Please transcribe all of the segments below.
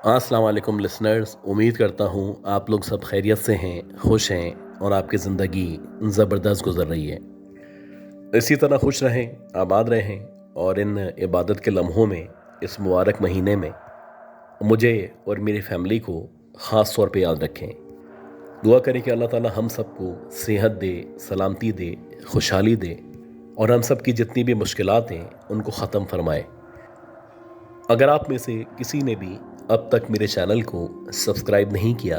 अस्सलाम वालेकुम लिसनर्स। उम्मीद करता हूँ आप लोग सब खैरियत से हैं, खुश हैं और आपकी ज़िंदगी ज़बरदस्त गुजर रही है। इसी तरह खुश रहें, आबाद रहें और इन इबादत के लम्हों में, इस मुबारक महीने में मुझे और मेरी फैमिली को ख़ास तौर पे याद रखें। दुआ करें कि अल्लाह ताला हम सबको सेहत दे, सलामती दे, खुशहाली दे और हम सब की जितनी भी मुश्किलात हैं उनको ख़त्म फरमाए। अगर आप में से किसी ने भी अब तक मेरे चैनल को सब्सक्राइब नहीं किया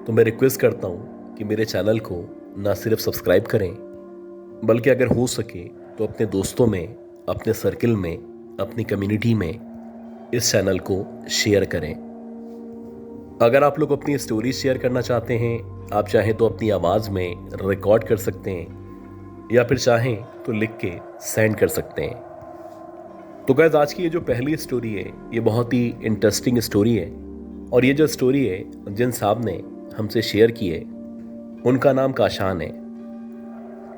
तो मैं रिक्वेस्ट करता हूँ कि मेरे चैनल को ना सिर्फ सब्सक्राइब करें, बल्कि अगर हो सके तो अपने दोस्तों में, अपने सर्किल में, अपनी कम्युनिटी में इस चैनल को शेयर करें। अगर आप लोग अपनी स्टोरी शेयर करना चाहते हैं, आप चाहें तो अपनी आवाज़ में रिकॉर्ड कर सकते हैं या फिर चाहें तो लिख के सेंड कर सकते हैं। तो गैस, आज की ये जो पहली स्टोरी है ये बहुत ही इंटरेस्टिंग स्टोरी है और ये जो स्टोरी है जिन साहब ने हमसे शेयर की है उनका नाम काशान है।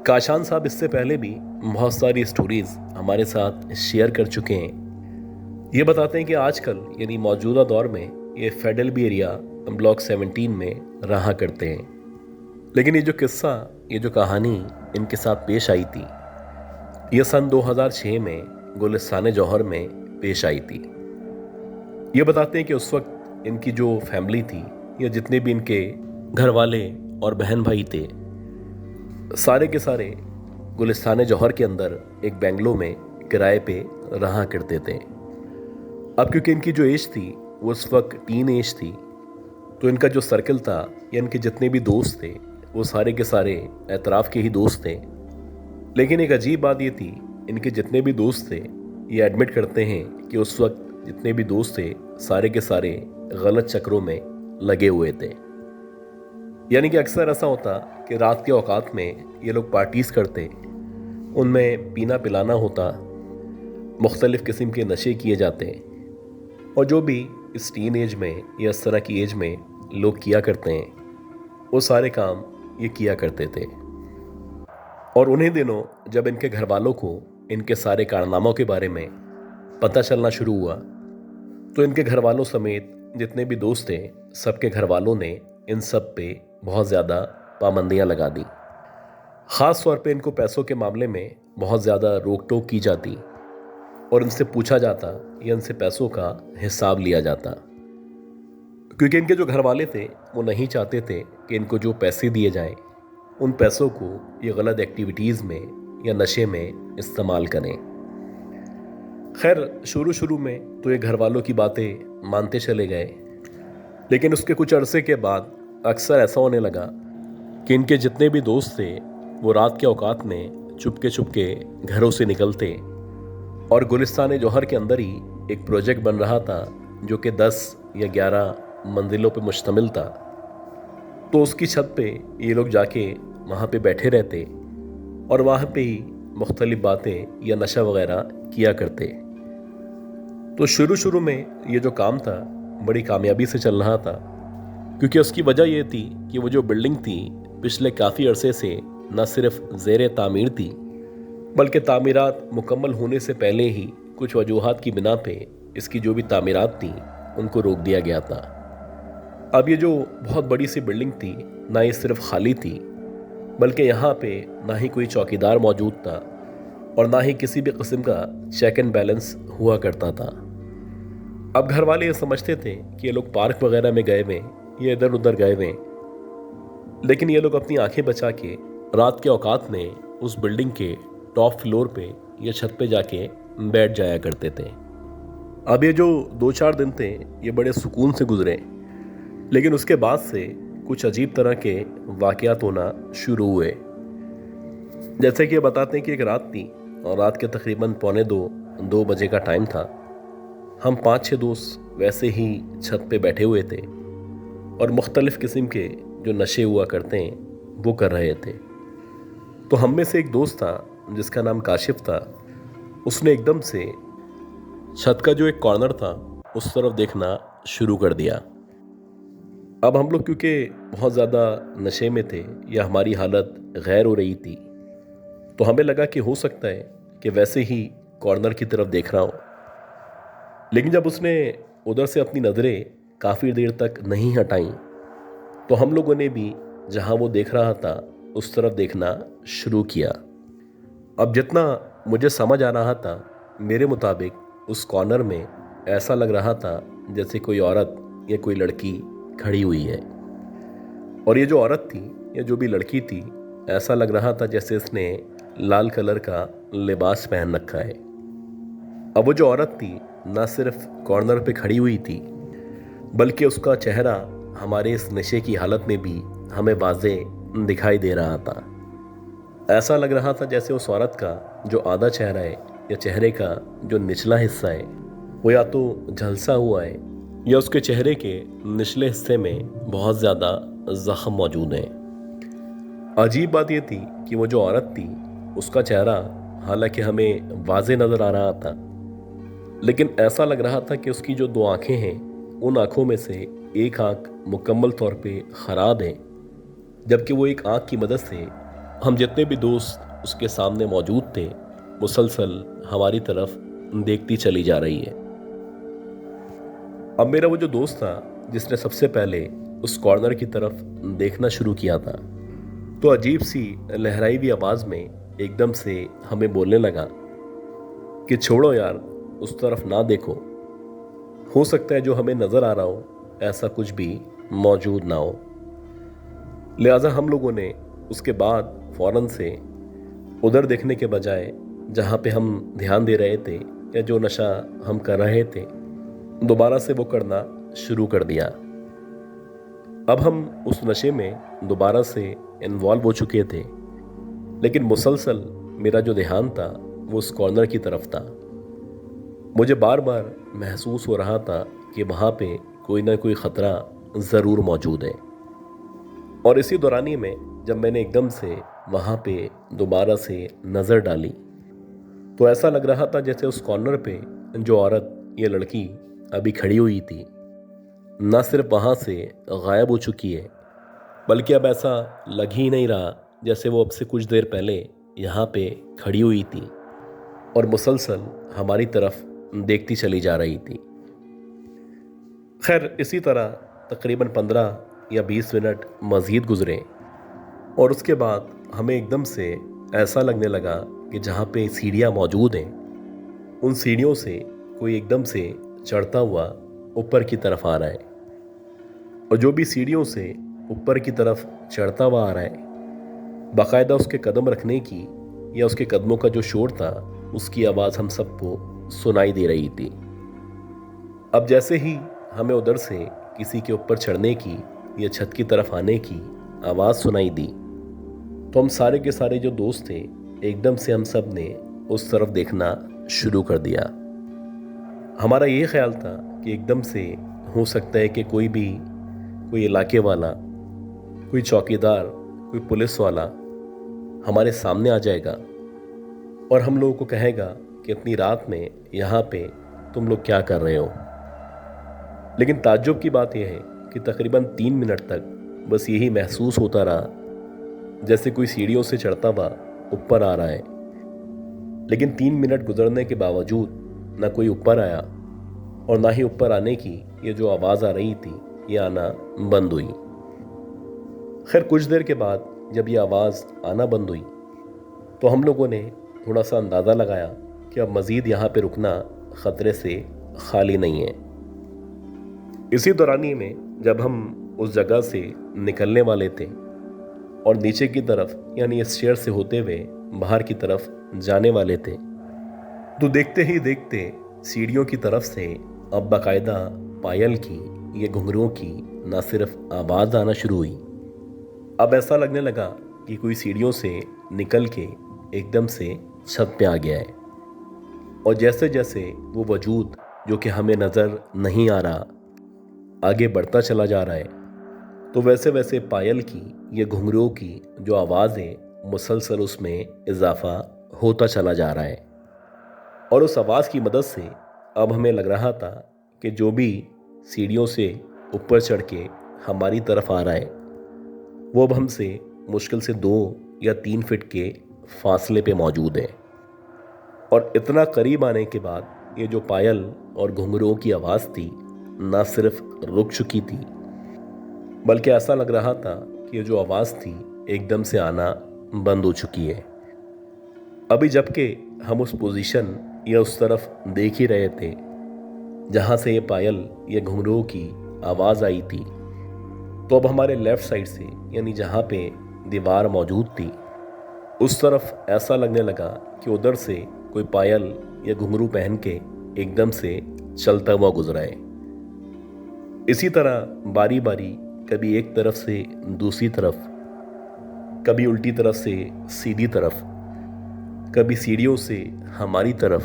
काशान साहब इससे पहले भी बहुत सारी स्टोरीज हमारे साथ शेयर कर चुके हैं। ये बताते हैं कि आजकल यानी मौजूदा दौर में ये फेडरल बी एरिया ब्लॉक 17 में रहा करते हैं। लेकिन ये जो किस्सा, ये जो कहानी इनके साथ पेश आई थी ये सन 2006 में गुलिस्तान जौहर में पेश आई थी। ये बताते हैं कि उस वक्त इनकी जो फैमिली थी या जितने भी इनके घर वाले और बहन भाई थे, सारे के सारे गुलिस्तान जौहर के अंदर एक बेंगलो में किराए पे रहा करते थे। अब क्योंकि इनकी जो एज थी वो उस वक्त टीन एज थी, तो इनका जो सर्कल था या इनके जितने भी दोस्त थे वो सारे के सारे एतराफ़ के ही दोस्त थे। लेकिन एक अजीब बात ये थी, इनके जितने भी दोस्त थे ये एडमिट करते हैं कि उस वक्त जितने भी दोस्त थे सारे के सारे गलत चक्रों में लगे हुए थे। यानी कि अक्सर ऐसा होता कि रात के औकात में ये लोग पार्टीज करते, उनमें पीना पिलाना होता, मुख्तलिफ़ किस्म के नशे किए जाते और जो भी इस टीन एज में या इस तरह की एज में लोग किया करते हैं वो सारे काम ये किया करते थे। और उन्हीं दिनों जब इनके घर वालों को इनके सारे कारनामों के बारे में पता चलना शुरू हुआ तो इनके घर वालों समेत जितने भी दोस्त थे सबके घर वालों ने इन सब पे बहुत ज़्यादा पाबंदियां लगा दी। ख़ास तौर पे इनको पैसों के मामले में बहुत ज़्यादा रोक टोक की जाती और इनसे पूछा जाता या इनसे पैसों का हिसाब लिया जाता, क्योंकि इनके जो घर वाले थे वो नहीं चाहते थे कि इनको जो पैसे दिए जाएं उन पैसों को ये गलत एक्टिविटीज़ में या नशे में इस्तेमाल करें। खैर, शुरू शुरू में तो ये घर वालों की बातें मानते चले गए, लेकिन उसके कुछ अरसे के बाद अक्सर ऐसा होने लगा कि इनके जितने भी दोस्त थे वो रात के औकात में चुपके चुपके घरों से निकलते और गुलिस्तान जौहर के अंदर ही एक प्रोजेक्ट बन रहा था जो कि 10 या 11 मंजिलों पर मुश्तमिल था। तो उसकी छत पे ये लोग जाके वहाँ पे बैठे रहते और वहाँ पे ही मुख्तलिफ बातें या नशा वगैरह किया करते। तो शुरू शुरू में ये जो काम था बड़ी कामयाबी से चल रहा था, क्योंकि उसकी वजह ये थी कि वो जो बिल्डिंग थी पिछले काफ़ी अरसे से न सिर्फ ज़ेर तामीर थी, बल्कि तामीरात मुकम्मल होने से पहले ही कुछ वजूहात की बिना पे इसकी जो भी तामीरात थी उनको रोक दिया गया था। अब ये जो बहुत बड़ी सी बिल्डिंग थी ना ये सिर्फ खाली थी, बल्कि यहाँ पे ना ही कोई चौकीदार मौजूद था और ना ही किसी भी किस्म का चेक एंड बैलेंस हुआ करता था। अब घर वाले ये समझते थे कि ये लोग पार्क वगैरह में गए हुए, ये इधर उधर गए हुए, लेकिन ये लोग अपनी आंखें बचा के रात के औकात में उस बिल्डिंग के टॉप फ्लोर पे या छत पे जाके बैठ जाया करते थे। अब ये जो 2-4 दिन थे ये बड़े सुकून से गुजरे, लेकिन उसके बाद से कुछ अजीब तरह के वाक़यात होना शुरू हुए। जैसे कि ये बताते हैं कि एक रात थी और रात के तकरीबन 1:45-2 बजे का टाइम था। हम 5-6 दोस्त वैसे ही छत पे बैठे हुए थे और मुख्तलिफ़ किस्म के जो नशे हुआ करते हैं वो कर रहे थे। तो हम में से एक दोस्त था जिसका नाम काशिफ था, उसने एकदम से छत का जो एक कॉर्नर था उस तरफ देखना शुरू कर दिया। अब हम लोग क्योंकि बहुत ज़्यादा नशे में थे या हमारी हालत गैर हो रही थी, तो हमें लगा कि हो सकता है कि वैसे ही कॉर्नर की तरफ देख रहा हो। लेकिन जब उसने उधर से अपनी नज़रें काफ़ी देर तक नहीं हटाईं, तो हम लोगों ने भी जहाँ वो देख रहा था उस तरफ देखना शुरू किया। अब जितना मुझे समझ आ रहा था, मेरे मुताबिक उस कॉर्नर में ऐसा लग रहा था जैसे कोई औरत या कोई लड़की खड़ी हुई है। और ये जो औरत थी या जो भी लड़की थी, ऐसा लग रहा था जैसे इसने लाल कलर का लिबास पहन रखा है। अब वो जो औरत थी ना सिर्फ कॉर्नर पे खड़ी हुई थी, बल्कि उसका चेहरा हमारे इस नशे की हालत में भी हमें वाज़े दिखाई दे रहा था। ऐसा लग रहा था जैसे उस औरत का जो आधा चेहरा है या चेहरे का जो निचला हिस्सा है वो या तो झलसा हुआ है या उसके चेहरे के निचले हिस्से में बहुत ज़्यादा जख्म मौजूद हैं। अजीब बात ये थी कि वो जो औरत थी उसका चेहरा हालांकि हमें वाज़े नज़र आ रहा था, लेकिन ऐसा लग रहा था कि उसकी जो दो आंखें हैं उन आंखों में से एक आंख मुकम्मल तौर पे ख़राब है, जबकि वो एक आंख की मदद से हम जितने भी दोस्त उसके सामने मौजूद थे मुसलसल हमारी तरफ देखती चली जा रही है। अब मेरा वो जो दोस्त था जिसने सबसे पहले उस कॉर्नर की तरफ देखना शुरू किया था, तो अजीब सी लहराई हुई आवाज़ में एकदम से हमें बोलने लगा कि छोड़ो यार, उस तरफ ना देखो, हो सकता है जो हमें नज़र आ रहा हो ऐसा कुछ भी मौजूद ना हो। लिहाजा हम लोगों ने उसके बाद फ़ौरन से उधर देखने के बजाय जहाँ पे हम ध्यान दे रहे थे या जो नशा हम कर रहे थे, दोबारा से वो करना शुरू कर दिया। अब हम उस नशे में दोबारा से इन्वॉल्व हो चुके थे, लेकिन मुसलसल मेरा जो ध्यान था वो उस कॉर्नर की तरफ था। मुझे बार बार महसूस हो रहा था कि वहाँ पे कोई ना कोई ख़तरा ज़रूर मौजूद है। और इसी दौरानी में जब मैंने एकदम से वहाँ पे दोबारा से नज़र डाली, तो ऐसा लग रहा था जैसे उस कॉर्नर पे जो औरत ये लड़की अभी खड़ी हुई थी न सिर्फ वहाँ से गायब हो चुकी है, बल्कि अब ऐसा लग ही नहीं रहा जैसे वो अब से कुछ देर पहले यहाँ पे खड़ी हुई थी और मुसलसल हमारी तरफ देखती चली जा रही थी। खैर, इसी तरह तकरीबन 15 या 20 मिनट मज़ीद गुजरे और उसके बाद हमें एकदम से ऐसा लगने लगा कि जहाँ पे सीढ़ियाँ मौजूद हैं उन सीढ़ियों से कोई एकदम से चढ़ता हुआ ऊपर की तरफ आ रहा है। और जो भी सीढ़ियों से ऊपर की तरफ चढ़ता हुआ आ रहा है, बाकायदा उसके कदम रखने की या उसके कदमों का जो शोर था उसकी आवाज़ हम सबको सुनाई दे रही थी। अब जैसे ही हमें उधर से किसी के ऊपर चढ़ने की या छत की तरफ आने की आवाज़ सुनाई दी, तो हम सारे के सारे जो दोस्त थे एकदम से हम सब ने उस तरफ देखना शुरू कर दिया। हमारा ये ख्याल था कि एकदम से हो सकता है कि कोई इलाके वाला, कोई चौकीदार, कोई पुलिस वाला हमारे सामने आ जाएगा और हम लोगों को कहेगा कि इतनी रात में यहाँ पे तुम लोग क्या कर रहे हो। लेकिन ताज्जुब की बात यह है कि तकरीबन 3 मिनट तक बस यही महसूस होता रहा जैसे कोई सीढ़ियों से चढ़ता हुआ ऊपर आ रहा है। लेकिन 3 मिनट गुजरने के बावजूद ना कोई ऊपर आया और ना ही ऊपर आने की ये जो आवाज़ आ रही थी ये आना बंद हुई। खैर, कुछ देर के बाद जब ये आवाज़ आना बंद हुई तो हम लोगों ने थोड़ा सा अंदाज़ा लगाया कि अब मज़ीद यहाँ पे रुकना ख़तरे से खाली नहीं है। इसी दौरानी में जब हम उस जगह से निकलने वाले थे और नीचे की तरफ यानी इस शेर से होते हुए बाहर की तरफ जाने वाले थे, तो देखते ही देखते सीढ़ियों की तरफ से अब बाकायदा पायल की, ये घुंघरुओं की ना सिर्फ आवाज़ आना शुरू हुई, अब ऐसा लगने लगा कि कोई सीढ़ियों से निकल के एकदम से छत पे आ गया है। और जैसे जैसे वो वजूद जो कि हमें नज़र नहीं आ रहा आगे बढ़ता चला जा रहा है, तो वैसे वैसे पायल की, ये घुंघरुओं की जो आवाज़ है मुसलसल उसमें इजाफा होता चला जा रहा है। और उस आवाज़ की मदद से अब हमें लग रहा था कि जो भी सीढ़ियों से ऊपर चढ़ के हमारी तरफ आ रहा है वो अब हमसे मुश्किल से 2 या 3 फीट के फासले पे मौजूद है। और इतना करीब आने के बाद ये जो पायल और घुंघरुओं की आवाज़ थी ना सिर्फ रुक चुकी थी, बल्कि ऐसा लग रहा था कि ये जो आवाज़ थी एकदम से आना बंद हो चुकी है। अभी जबकि हम उस पोजीशन या उस तरफ देख ही रहे थे जहाँ से ये पायल या घुंघरूओं की आवाज़ आई थी, तो अब हमारे लेफ्ट साइड से, यानी जहाँ पे दीवार मौजूद थी, उस तरफ ऐसा लगने लगा कि उधर से कोई पायल या घुंघरू पहन के एकदम से चलता हुआ गुजरा है। इसी तरह बारी बारी कभी एक तरफ से दूसरी तरफ, कभी उल्टी तरफ से सीधी तरफ, कभी सीढ़ियों से हमारी तरफ,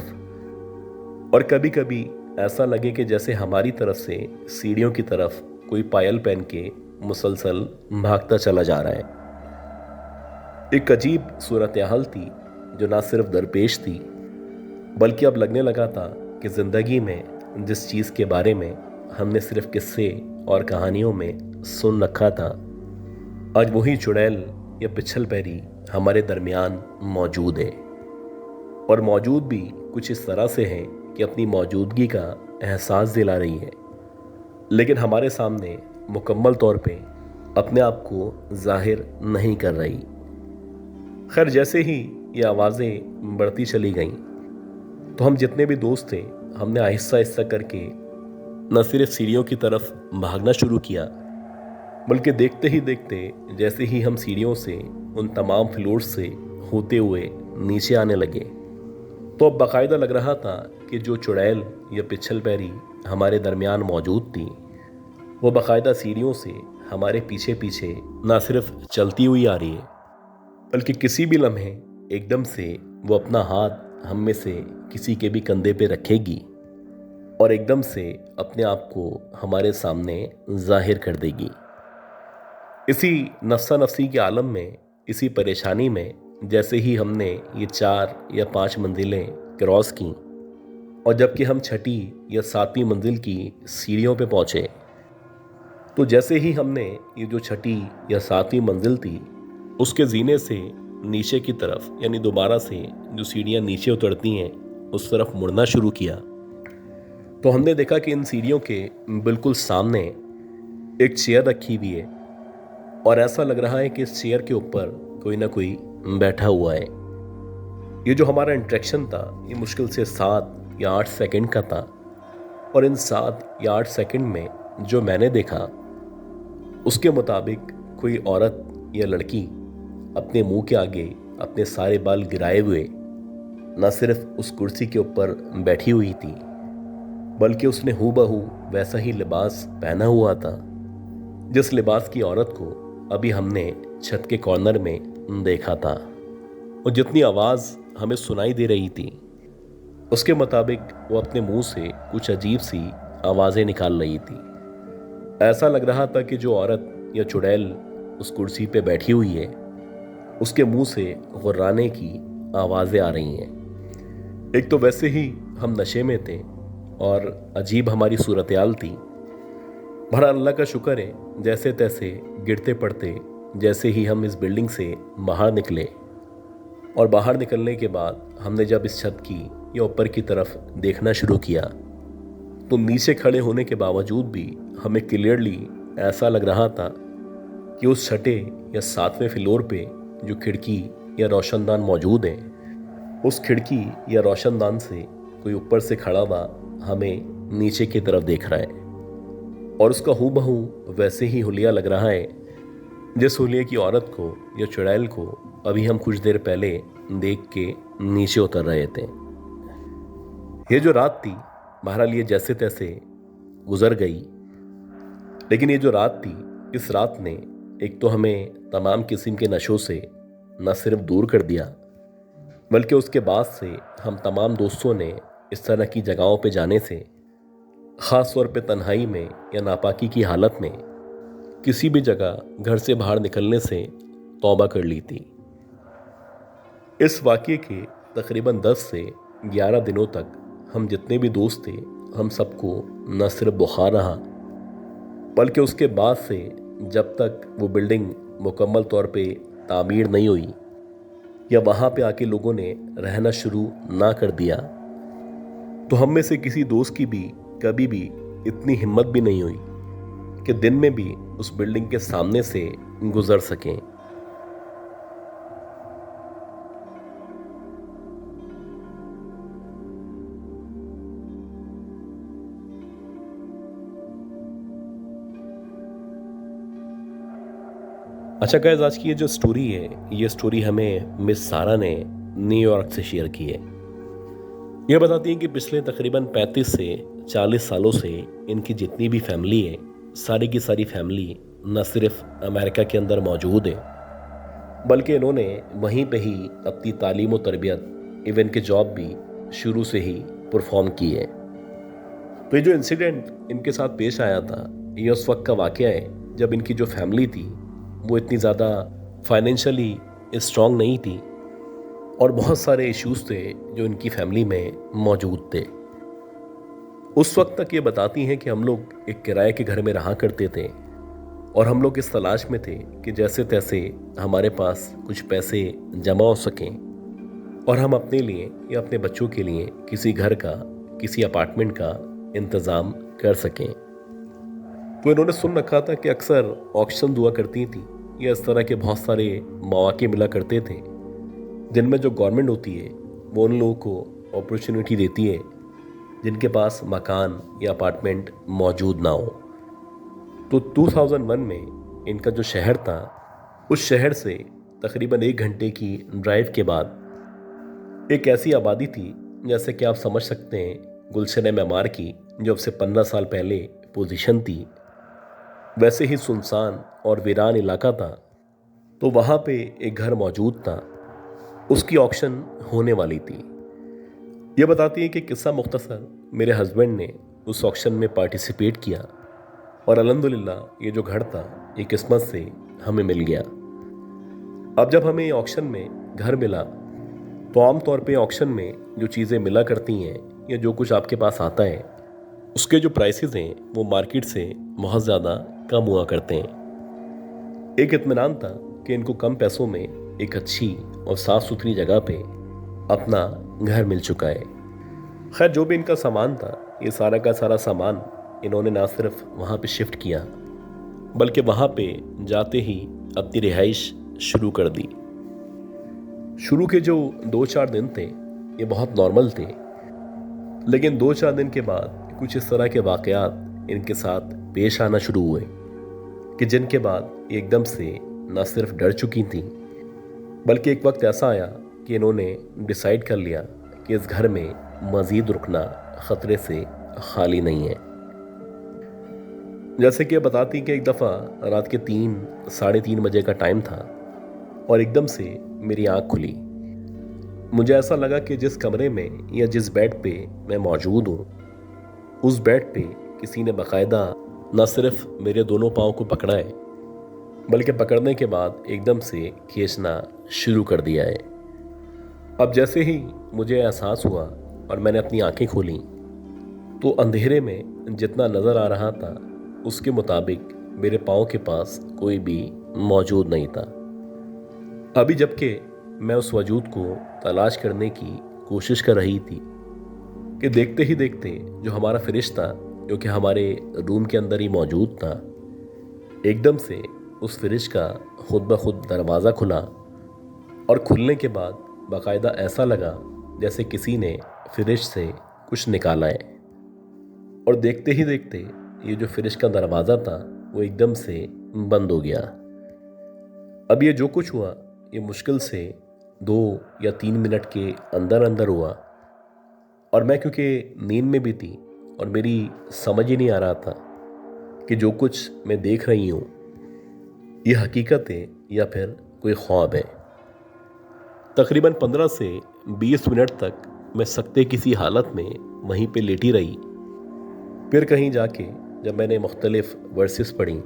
और कभी कभी ऐसा लगे कि जैसे हमारी तरफ से सीढ़ियों की तरफ कोई पायल पहन के मुसलसल भागता चला जा रहा है। एक अजीब सूरत हाल थी जो ना सिर्फ दरपेश थी, बल्कि अब लगने लगा था कि ज़िंदगी में जिस चीज़ के बारे में हमने सिर्फ किस्से और कहानियों में सुन रखा था, आज वही चुड़ैल या पिछल पैरी हमारे दरमियान मौजूद है। और मौजूद भी कुछ इस तरह से है कि अपनी मौजूदगी का एहसास दिला रही है, लेकिन हमारे सामने मुकम्मल तौर पे अपने आप को जाहिर नहीं कर रही। खैर, जैसे ही ये आवाज़ें बढ़ती चली गईं, तो हम जितने भी दोस्त थे, हमने आहिस्ता आहिस्ता करके न सिर्फ सीढ़ियों की तरफ भागना शुरू किया, बल्कि देखते ही देखते जैसे ही हम सीढ़ियों से उन तमाम फ्लोर्स से होते हुए नीचे आने लगे, तो अब बाकायदा लग रहा था कि जो चुड़ैल या पिछल पैरी हमारे दरमियान मौजूद थी, वो बाकायदा सीढ़ियों से हमारे पीछे पीछे ना सिर्फ चलती हुई आ रही है, बल्कि किसी भी लम्हे एकदम से वो अपना हाथ हम में से किसी के भी कंधे पे रखेगी और एकदम से अपने आप को हमारे सामने जाहिर कर देगी। इसी नफ्सा नफसी के आलम में, इसी परेशानी में, जैसे ही हमने ये 4 या 5 मंजिलें क्रॉस की और जबकि हम 6ठी या 7वीं मंजिल की सीढ़ियों पे पहुँचे, तो जैसे ही हमने ये जो 6ठी या 7वीं मंजिल थी उसके जीने से नीचे की तरफ, यानी दोबारा से जो सीढ़ियाँ नीचे उतरती हैं उस तरफ मुड़ना शुरू किया, तो हमने देखा कि इन सीढ़ियों के बिल्कुल सामने एक चेयर रखी हुई है और ऐसा लग रहा है कि इस चेयर के ऊपर कोई ना कोई बैठा हुआ है। ये जो हमारा इंटरेक्शन था ये मुश्किल से 7 या 8 सेकंड का था, और इन 7 या 8 सेकंड में जो मैंने देखा उसके मुताबिक कोई औरत या लड़की अपने मुंह के आगे अपने सारे बाल गिराए हुए न सिर्फ उस कुर्सी के ऊपर बैठी हुई थी, बल्कि उसने हूबहू वैसा ही लिबास पहना हुआ था जिस लिबास की औरत को अभी हमने छत के कॉर्नर में देखा था। और जितनी आवाज़ हमें सुनाई दे रही थी उसके मुताबिक वो अपने मुंह से कुछ अजीब सी आवाज़ें निकाल रही थी। ऐसा लग रहा था कि जो औरत या चुड़ैल उस कुर्सी पे बैठी हुई है उसके मुंह से गुर्राने की आवाज़ें आ रही हैं। एक तो वैसे ही हम नशे में थे और अजीब हमारी सूरत-ए-हाल थी। भला अल्लाह का शुक्र है, जैसे तैसे गिरते पड़ते जैसे ही हम इस बिल्डिंग से बाहर निकले, और बाहर निकलने के बाद हमने जब इस छत की या ऊपर की तरफ देखना शुरू किया, तो नीचे खड़े होने के बावजूद भी हमें क्लियरली ऐसा लग रहा था कि उस 6ठे या 7वें फ्लोर पे जो खिड़की या रोशनदान मौजूद है, उस खिड़की या रोशनदान से कोई ऊपर से खड़ा हुआ हमें नीचे की तरफ देख रहा है, और उसका हूबहू वैसे ही हुलिया लग रहा है जिस हुलिये की औरत को या चुड़ैल को अभी हम कुछ देर पहले देख के नीचे उतर रहे थे। ये जो रात थी, बहरहाल ये जैसे तैसे गुजर गई, लेकिन ये जो रात थी, इस रात ने एक तो हमें तमाम किस्म के नशों से न सिर्फ दूर कर दिया, बल्कि उसके बाद से हम तमाम दोस्तों ने इस तरह की जगहों पे जाने से, ख़ास तौर पे तन्हाई में या नापाकी की हालत में, किसी भी जगह घर से बाहर निकलने से तौबा कर ली थी। इस वाक़ये के तकरीबन 10 से 11 दिनों तक हम जितने भी दोस्त थे, हम सबको न सिर्फ बुखार रहा, बल्कि उसके बाद से जब तक वो बिल्डिंग मुकम्मल तौर पे तामीर नहीं हुई या वहाँ पे आके लोगों ने रहना शुरू ना कर दिया, तो हम में से किसी दोस्त की भी कभी भी इतनी हिम्मत भी नहीं हुई कि दिन में भी उस बिल्डिंग के सामने से गुजर सकें। अच्छा गाइस, आज की ये जो स्टोरी है, ये स्टोरी हमें मिस सारा ने न्यूयॉर्क से शेयर की है। ये बताती है कि पिछले तकरीबन 35 से 40 सालों से इनकी जितनी भी फैमिली है, सारी की सारी फैमिली न सिर्फ अमेरिका के अंदर मौजूद है, बल्कि इन्होंने वहीं पे ही अपनी तालीम और तरबियत, इवन के जॉब भी शुरू से ही परफॉर्म की है। तो ये जो इंसिडेंट इनके साथ पेश आया था, ये उस वक्त का वाक़या है जब इनकी जो फैमिली थी वो इतनी ज़्यादा फाइनेंशियली स्ट्रांग नहीं थी और बहुत सारे इश्यूज थे जो इनकी फैमिली में मौजूद थे। उस वक्त तक ये बताती हैं कि हम लोग एक किराए के घर में रहा करते थे और हम लोग इस तलाश में थे कि जैसे तैसे हमारे पास कुछ पैसे जमा हो सकें और हम अपने लिए या अपने बच्चों के लिए किसी घर का, किसी अपार्टमेंट का इंतज़ाम कर सकें। तो इन्होंने सुन रखा था कि अक्सर ऑक्शन हुआ करती थी या इस तरह के बहुत सारे मौके मिला करते थे जिनमें जो गवर्नमेंट होती है वो उन लोगों को अपॉर्चुनिटी देती है जिनके पास मकान या अपार्टमेंट मौजूद ना हो। तो 2001 में इनका जो शहर था, उस शहर से तकरीबन 1 घंटे की ड्राइव के बाद एक ऐसी आबादी थी, जैसे कि आप समझ सकते हैं गुलशन मेमार की जो अब से 15 साल पहले पोजीशन थी, वैसे ही सुनसान और वीरान इलाका था। तो वहाँ पे एक घर मौजूद था, उसकी ऑक्शन होने वाली थी। ये बताती है कि किस्सा मुख्तसर, मेरे हस्बैंड ने उस ऑक्शन में पार्टिसिपेट किया और अल्हम्दुलिल्लाह ये जो घर था ये किस्मत से हमें मिल गया। अब जब हमें ऑक्शन में घर मिला तो आम तौर पे ऑक्शन में जो चीज़ें मिला करती हैं या जो कुछ आपके पास आता है उसके जो प्राइसेस हैं वो मार्केट से बहुत ज़्यादा कम हुआ करते हैं। एक इत्मीनान था कि इनको कम पैसों में एक अच्छी और साफ़ सुथरी जगह पे अपना घर मिल चुका है। खैर, जो भी इनका सामान था, ये सारा का सारा सामान इन्होंने ना सिर्फ वहाँ पे शिफ्ट किया बल्कि वहाँ पे जाते ही अपनी रिहाइश शुरू कर दी। शुरू के जो 2-4 दिन थे ये बहुत नॉर्मल थे, लेकिन 2-4 दिन के बाद कुछ इस तरह के वाक़यात इनके साथ पेश आना शुरू हुए कि जिनके बाद एकदम से न सिर्फ डर चुकी थी बल्कि एक वक्त ऐसा आया कि इन्होंने डिसाइड कर लिया कि इस घर में मज़ीद रुकना ख़तरे से खाली नहीं है। जैसे कि बताती कि एक दफ़ा रात के 3-3:30 बजे का टाइम था और एकदम से मेरी आँख खुली। मुझे ऐसा लगा कि जिस कमरे में या जिस बेड पे मैं मौजूद हूँ, उस बेड पे किसी ने बाकायदा न सिर्फ मेरे दोनों पाँव को पकड़ा है बल्कि पकड़ने के बाद एकदम से खींचना शुरू कर दिया है। अब जैसे ही मुझे एहसास हुआ और मैंने अपनी आंखें खोली तो अंधेरे में जितना नज़र आ रहा था उसके मुताबिक मेरे पाँव के पास कोई भी मौजूद नहीं था। अभी जबकि मैं उस वजूद को तलाश करने की कोशिश कर रही थी कि देखते ही देखते जो हमारा फ्रिज था, जो कि हमारे रूम के अंदर ही मौजूद था, एकदम से उस फ्रिज का खुद ब खुद दरवाज़ा खुला और खुलने के बाद बाकायदा ऐसा लगा जैसे किसी ने फ्रिज से कुछ निकाला है। और देखते ही देखते ये जो फ्रिज का दरवाज़ा था वो एकदम से बंद हो गया। अब ये जो कुछ हुआ ये मुश्किल से 2 या 3 मिनट के अंदर अंदर हुआ और मैं क्योंकि नींद में भी थी और मेरी समझ ही नहीं आ रहा था कि जो कुछ मैं देख रही हूँ ये हकीकत है या फिर कोई ख्वाब है। तकरीबन 15 से 20 मिनट तक मैं सकते किसी हालत में वहीं पे लेटी रही। फिर कहीं जाके जब मैंने मुख्तलिफ वर्सेस पढ़ी,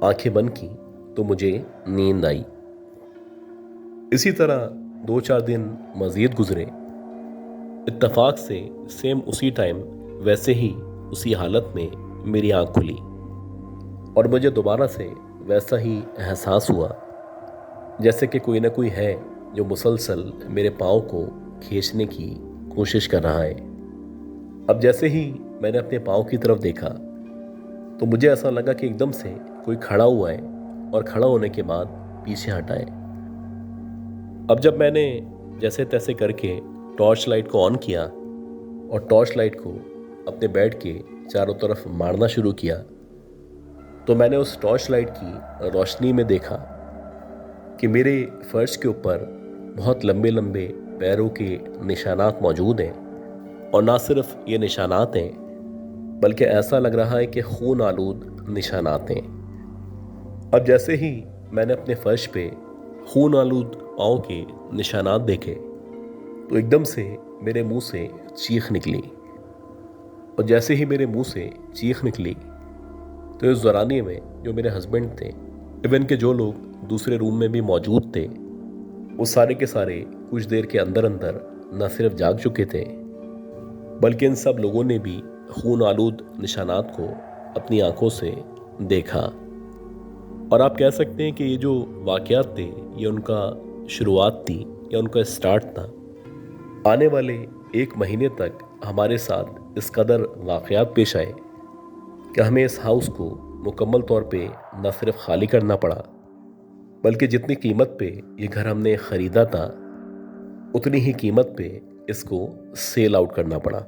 आंखें बंद की तो मुझे नींद आई। इसी तरह 2-4 दिन मज़ीद गुजरे। इत्तफाक से सेम उसी टाइम वैसे ही उसी हालत में मेरी आंख खुली और मुझे दोबारा से वैसा ही एहसास हुआ जैसे कि कोई ना कोई है जो मुसलसल मेरे पाँव को खींचने की कोशिश कर रहा है। अब जैसे ही मैंने अपने पाँव की तरफ देखा तो मुझे ऐसा लगा कि एकदम से कोई खड़ा हुआ है और खड़ा होने के बाद पीछे हटा है। अब जब मैंने जैसे तैसे करके टॉर्च लाइट को ऑन किया और टॉर्च लाइट को अपने बेड के चारों तरफ मारना शुरू किया तो मैंने उस टॉर्च लाइट की रोशनी में देखा कि मेरे फर्श के ऊपर बहुत लंबे लंबे पैरों के निशानात मौजूद हैं। और ना सिर्फ ये निशानात हैं बल्कि ऐसा लग रहा है कि खून आलूद निशानात हैं। अब जैसे ही मैंने अपने फर्श पे खून आलूद पाँव के निशानात देखे तो एकदम से मेरे मुंह से चीख निकली। और जैसे ही मेरे मुंह से चीख निकली तो इस दौरानिए में जो मेरे हस्बैंड थे, इवन के जो लोग दूसरे रूम में भी मौजूद थे, वो सारे के सारे कुछ देर के अंदर अंदर न सिर्फ जाग चुके थे बल्कि इन सब लोगों ने भी खून आलूद निशानात को अपनी आंखों से देखा। और आप कह सकते हैं कि ये जो वाक़यात थे ये उनका शुरुआत थी या उनका स्टार्ट था। आने वाले 1 महीने तक हमारे साथ इस कदर वाक़यात पेश आए कि हमें इस हाउस को मुकम्मल तौर पे न सिर्फ खाली करना पड़ा बल्कि जितनी कीमत पे ये घर हमने ख़रीदा था उतनी ही कीमत पे इसको सेल आउट करना पड़ा।